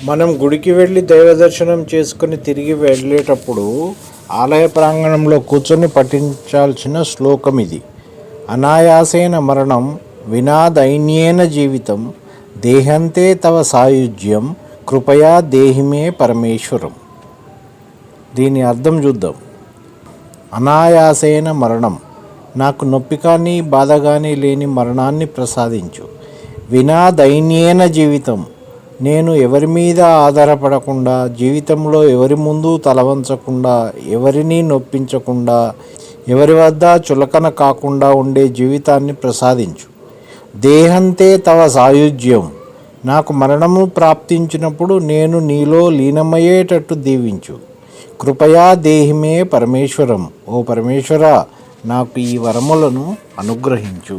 మనం గుడికి వెళ్ళి దైవ దర్శనం చేసుకుని తిరిగి వెళ్ళేటప్పుడు ఆలయ ప్రాంగణంలో కూర్చొని పఠించాల్సిన శ్లోకం ఇది. అనాయాసేన మరణం వినా దైన్యేన జీవితం దేహంతే తవ సాయుజ్యం కృపయా దేహిమే పరమేశ్వరం. దీని అర్థం చూద్దాం. అనాయాసేన మరణం, నాకు నొప్పి కానీ బాధ కానీ లేని మరణాన్ని ప్రసాదించు. వినా దైన్యేన జీవితం, నేను ఎవరి మీద ఆధారపడకుండా, జీవితంలో ఎవరి ముందు తలవంచకుండా, ఎవరిని నొప్పించకుండా, ఎవరి వద్ద చులకన కాకుండా ఉండే జీవితాన్ని ప్రసాదించు. దేహంతే తవ సాయుజ్యం, నాకు మరణము ప్రాప్తించినప్పుడు నేను నీలో లీనమయ్యేటట్టు దీవించు. కృపయా దేహిమే పరమేశ్వరం, ఓ పరమేశ్వర నాకు ఈ వరములను అనుగ్రహించు.